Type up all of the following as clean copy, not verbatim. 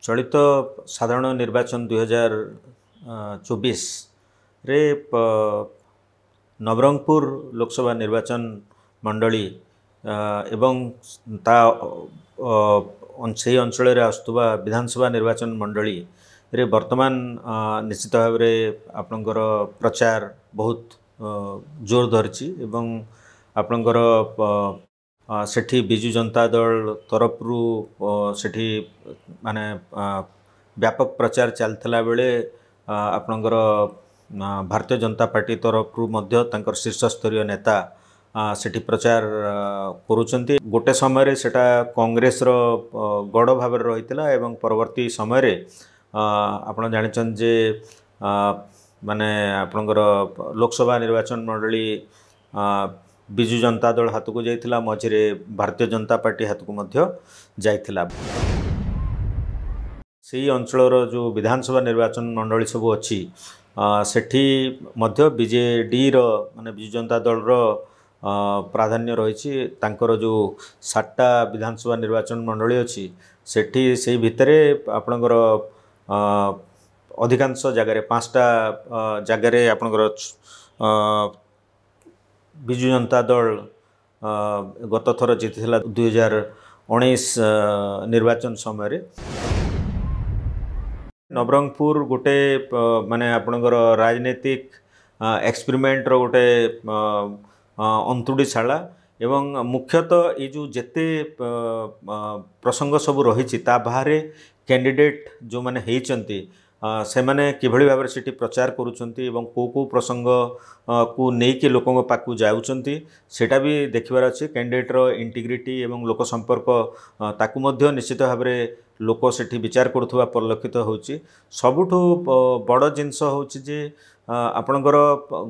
चलित साधारण निर्वाचन 2024 रे नवरंगपुर लोकसभा निर्वाचन मंडली एवं ता से अंचल आसुवा विधानसभा निर्वाचन मंडली रे वर्तमान निश्चित भाव आपणकर प्रचार बहुत जोर धरछि एवं आपणकर सेठी बिजु जनता दल तरफ सेठी माने व्यापक प्रचार चलता बेले आपणकर भारतीय जनता पार्टी तरफ मध्य तांकर शीर्ष स्तरीय नेता सेठी प्रचार करुचंती। गोटे समय सेटा कांग्रेस रो गड़ भाव रही एवं परवर्ती समय आपण जानिछन जे माने आपणकर लोकसभा निर्वाचन मंडली बिजु जनता दल हाथ को जाइथिला मझिरे भारतीय जनता पार्टी हाथ को मध्य जाइथिला। सेही अंचलर जो विधानसभा निर्वाचन मंडली सब अच्छी सेठी मध्य बीजेडी रो माने बिजु जनता दल रो प्राधान्य रही तांकर जो 7टा विधानसभा निर्वाचन मंडली अच्छी सेठी से भितर आपणकर अधिकांश जगार 5टा जगार आपणकर बिजु जनता दल गत थर जीति 2019 निर्वाचन समय नवरंगपुर गोटे माने आपणकर राजनीतिक एक्सपेरिमेंट रो गोटे अंतुड़ीशाला एवं मुख्यतः ये जो जेते प्रसंग सब रही बाहर कैंडिडेट जो माने हेइचंती से माने किभଳି भाव से प्रचार करुचंती एवं को प्रसंग को नेकी लोकों पाकु जाउचंती सेटा भी देखिबार अछि। कैंडिडेट रो इंटीग्रिटी एवं लोक संपर्क ताकु मध्य निश्चित भाव लोक सेठी विचार करुवा परिलक्षित होउची। सबुठु बड़ जिनस होउची जे आपणकर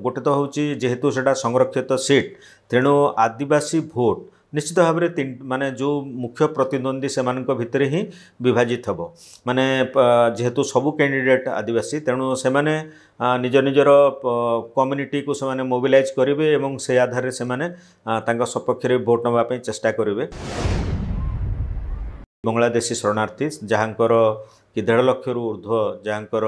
गोटे तो होउची जेहेतु सेटा संरक्षित सीट तेणु आदिवासी भोट निश्चित भाव माने जो मुख्य प्रतिद्वंदी से भितर ही विभाजित हम माने जेहेतु सबु कैंडिडेट आदिवासी तेणु से माने निज निजर कम्युनिटी को से मोबिलाइज करेंगे एवं से आधार से सपक्ष भोट नापी चेष्टा करेंगे। बांग्लादेशी शरणार्थी जहाँकर कि 1.5 लाख ऊर्ध्व जहाँकर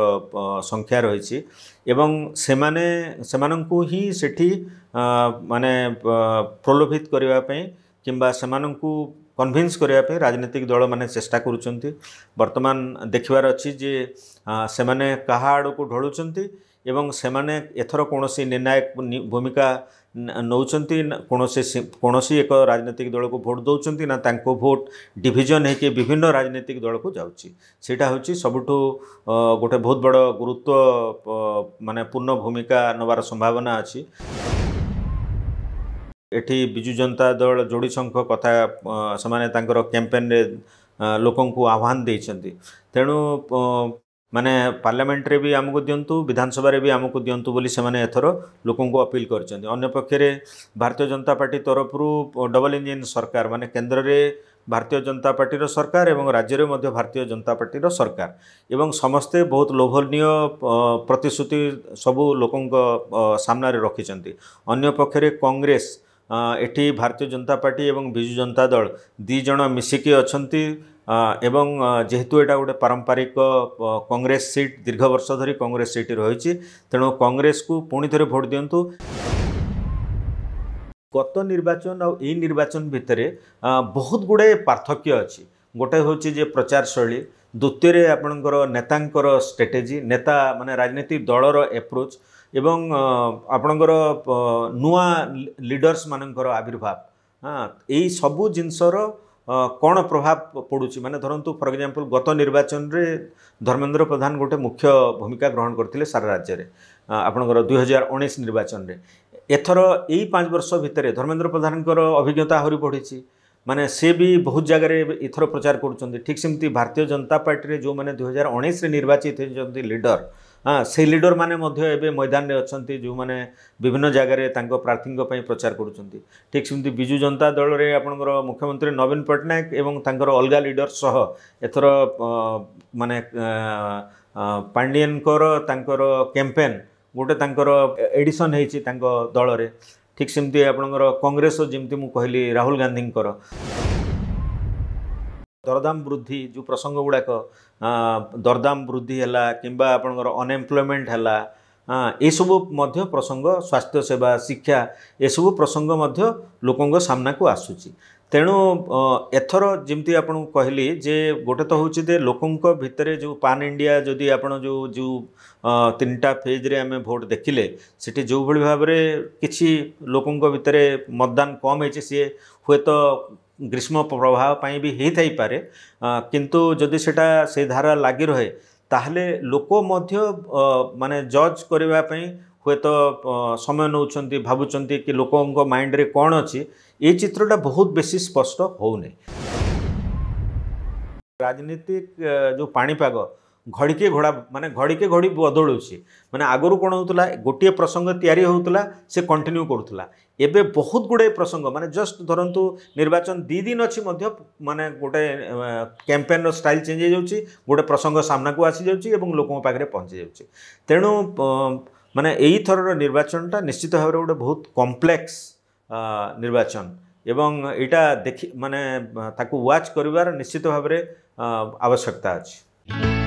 संख्या रही एवं सेमानंकु ही सेठी माने प्रलोभित करने किंबा सेमानंकु कन्विन्स करने राजनीतिक दल माने चेष्टा करुचंती। वर्तमान देखिबार अछि जे सेमाने कहा आड़ को ढलुचंती एवं सेमाने एथर कोनोसी निर्णायक भूमिका नौचंती कोनोसी एक राजनीतिक दल को भोट दौचंती ना तांको भोट डिविजन है कि विभिन्न राजनीतिक दल को जाउची सेटा होची सबुठु गोटे बहुत बड़ गुरुत्व माने पूर्ण भूमिका नवार संभावना अछि। एठी बिजु जनता दल जोड़ी संख कथा समाने तांकर कैंपेन रे लोकों को आह्वान देइछंती तेणु माने पार्लियामेंट रे भी आमको दियंतु विधानसभा रे भी आमको दियंतु बोली से माने एथरो लोकों को अपील करछंती। अन्य पक्षरे भारतीय जनता पार्टी तरफ डबल इंजिन सरकार माने केंद्र रे भारतीय जनता पार्टी रो सरकार एवं राज्य रे मध्य भारतीय जनता पार्टी रो सरकार एवं समस्ते बहुत लोभनीय प्रतिश्रुति सबु लोकों सामना रे रखिछंती। अन्य पक्षरे कांग्रेस एठी भारतीय जनता पार्टी एवं बिजु जनता दल 2 जण मिसिकी अछंती एवं जेहेतु एटा गोटे पारंपरिक कांग्रेस सीट दीर्घ वर्ष धरी कांग्रेस सीट रही तेणु कांग्रेस को पुणी थे भोट दिंतु। गत निर्वाचन और यही निर्वाचन भितर बहुत गुड़े पार्थक्य अच्छी गोटे हूँ जे प्रचार शैली द्वितीय आपणकर नेतांकर स्ट्रेटेजी नेता माने राजनीतिक दलर एप्रोच एवं आपणकर नुआ लीडर्स मानकर आविर्भाव यही सबू जिनसर कौन प्रभाव पड़ुची माने धरंतु फॉर एग्जांपल गत निर्वाचन रे धर्मेंद्र प्रधान गोटे मुख्य भूमिका ग्रहण करथिले सारा राज्य रे आपणकर 2019 निर्वाचन रे एथर यही 5 वर्ष भितर धर्मेंद्र प्रधान अभिज्ञता आहरी बढ़ी माने से भी बहुत जगह इथर प्रचार करुँच। ठीक सेमती भारतीय जनता पार्टी रे जो माने 2019 रे निर्वाचित होती लीडर से लीडर माने मध्य एबे मैदान रे अछंती जो माने विभिन्न जगह तांको प्रार्थीଙ୍କ ପାଇଁ प्रचार करुचंती। ठीक सेमती बिजु जनता दल रे आपनकर मुख्यमंत्री नवीन पटनायक एवं तांकर अलगा लीडर सह एथर माने पांडियनकर तांकर कैंपेन गोटे तांकर एडिशन हेछि तांको दल रे। ठीक सेमती आपनकर कांग्रेस जेमती मु कहली राहुल गांधी दरदाम वृद्धि जो प्रसंग गुड़ाक दरदाम वृद्धि है कि आपणकर अनएम्प्लॉयमेंट है ये सब मध्य प्रसंग स्वास्थ्य सेवा शिक्षा ये सब प्रसंग मध्य लोकों सामना को आसूची तेणु एथर जमती आपन कहली जे गोटे तो हूँ जे लोकों भितर जो पान इंडिया जदि आपण जो जो 3टा फेज रे आम भोट देखिले सेठी जो भली भाव किसी लोकों भितर मतदान कम है सी हुए तो ग्रीष्म प्रभाव पाई भी होता ही पारे किंतु जदि सेटा से धारा लगी रहे ताहले लोक मध्य माने जज करबा पई हुए तो समय नौचंती भाबुचंती कि लोकों माइंड रे कौन अच्छी ये चित्रटा बहुत बेसी स्पष्ट होने राजनीतिक जो पाणीपाग घड़िके घोड़ा माने घड़िके घड़ी बदलुची माने आगरू कौन होता गोटे प्रसंग तैयारी होता से कंटिन्यू करूला एबे बहुत गुड़े प्रसंग माने जस्ट धरंतु निर्वाचन 2 दिन अच्छी मध्य माने गोटे कैंपेन रो स्टाइल चेंज हो जाउची गोटे प्रसंग सामना को आसी जाउची एवं लोकों पाखरे पहुंची जाउची तेणु माने एई थरर निर्वाचनटा निश्चित भाव गोटे बहुत कॉम्प्लेक्स निर्वाचन एवं एटा देखि माने ताकू वाच करिवार निश्चित भाव आवश्यकता अछि।